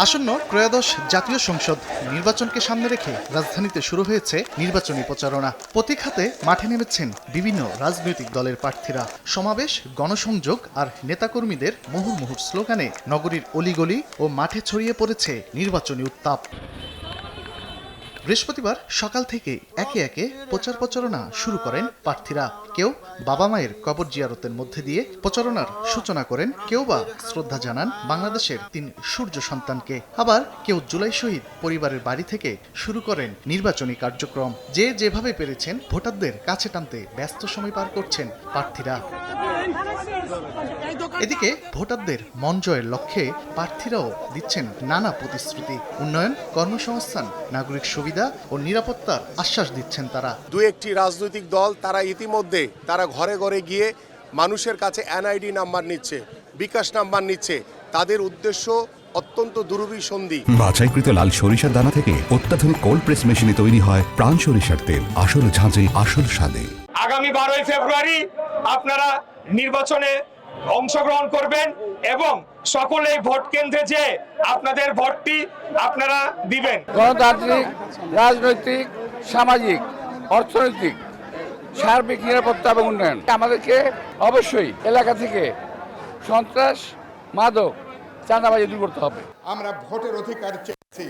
আসন্ন ত্রয়োদশ জাতীয় সংসদ নির্বাচনকে সামনে রেখে রাজধানীতে শুরু হয়েছে নির্বাচনী প্রচারণা। প্রতীক হাতে মাঠে নেমেছেন বিভিন্ন রাজনৈতিক দলের প্রার্থীরা। সমাবেশ, গণসংযোগ আর নেতাকর্মীদের মুহুর্মুহুর স্লোগানে নগরীর অলিগলি ও মাঠে ছড়িয়ে পড়েছে নির্বাচনী উত্তাপ। বৃহস্পতিবার সকাল থেকে একে একে প্রচারণা শুরু করেন প্রার্থীরা। কেউ বাবা মায়ের কবর জিয়ারতের মধ্যে দিয়ে প্রচারণার সূচনা করেন, কেউ বা শ্রদ্ধা জানান বাংলাদেশের ৩ সূর্য সন্তানকে। আবার কেউ জুলাই শহীদ পরিবারের বাড়ি থেকে শুরু করেন নির্বাচনী কার্যক্রম। যে যেভাবে পেরেছেন ভোটারদের কাছে টানতে ব্যস্ত সময় পার করছেন প্রার্থীরা। এদিকে ভোটারদের মন জয়ের লক্ষ্যে প্রার্থীরাও দিচ্ছেন নানা প্রতিশ্রুতি। উন্নয়ন, কর্মসংস্থান, নাগরিক সুবিধা ও নিরাপত্তার আশ্বাস দিচ্ছেন তারা। দু একটি রাজনৈতিক দল তারা ইতিমধ্যে তারা ঘরে ঘরে গিয়ে মানুষের কাছে এনআইডি নাম্বার নিচ্ছে, বিকাশ নাম্বার নিচ্ছে। তাদের উদ্দেশ্য অত্যন্ত দুরভিসন্ধি। বাছাইকৃত লাল সরিষার দানা থেকে অত্যাধুনিক কোল্ড প্রেস মেশিনে তৈরি হয় প্রাণ সরিষার তেল, আসল ঝাঁঝে আসল স্বাদে। আগামী 12ই ফেব্রুয়ারি আপনারা নির্বাচনে অংশগ্রহণ করবেন এবং সকলে ভোট কেন্দ্রে যে আপনাদের ভোটটি আপনারা দিবেন। গণতান্ত্রিক, রাজনৈতিক, সামাজিক, অর্থনৈতিক সার্বিক নিরাপত্তা এবং উন্নয়ন। আমাদেরকে অবশ্যই এলাকা থেকে সন্ত্রাস, মাদক, চাঁদাবাজি দূর করতে হবে। আমরা ভোটের অধিকার চেয়েছি,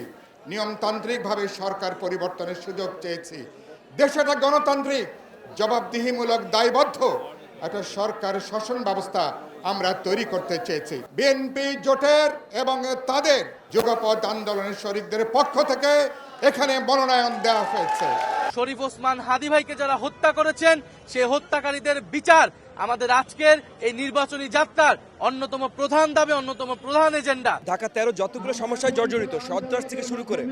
নিয়মতান্ত্রিকভাবে সরকার পরিবর্তনের সুযোগ চেয়েছি। দেশে একটা গণতান্ত্রিক, জবাবদিহিমূলক, দায়বদ্ধ একটা সরকার শাসন ব্যবস্থা আমরা তৈরি করতে চেয়েছি। বিএনপি জোটের এবং তাদের যুগপৎ আন্দোলনের শরিকদের পক্ষ থেকে এখানে মনোনয়ন দেওয়া হয়েছে। শরীফ ওসমান হাদী ভাইকে যারা হত্যা করেছেন, সেই হত্যাকারীদের বিচার আমাদের আজকের এই নির্বাচনী যাত্রার অন্যতম প্রধান দাবি, অন্যতম প্রধান এজেন্ডা। ঢাকা 13 যতগুলো সমস্যায় জর্জরিত, সন্ত্রাস থেকে শুরু করে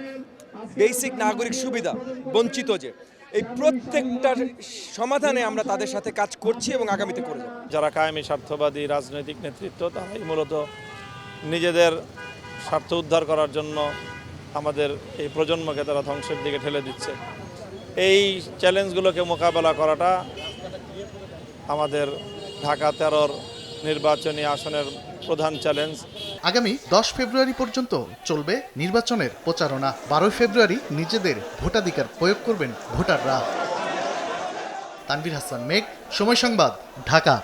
বেসিক নাগরিক সুবিধা বঞ্চিত, যে এই প্রত্যেকটার সমাধানে আমরা তাদের সাথে কাজ করছি এবং আগামীতে করব। যারা কায়েমি স্বার্থবাদী রাজনৈতিক নেতৃত্ব, তারাই মূলত নিজেদের স্বার্থ উদ্ধার করার জন্য আমাদের এই প্রজন্মকে তারা ধ্বংসের দিকে ঠেলে দিচ্ছে। এই চ্যালেঞ্জগুলোকে মোকাবেলা করাটা আমাদের ঢাকা 13 নির্বাচনী আসনের প্রধান চ্যালেঞ্জ। আগামী 10 ফেব্রুয়ারি পর্যন্ত চলবে নির্বাচনের প্রচারণা। 12 ফেব্রুয়ারি নিজেদের ভোটাধিকার প্রয়োগ করবেন ভোটাররা। তানভীর হাসান মেঘ, সময় সংবাদ, ঢাকা।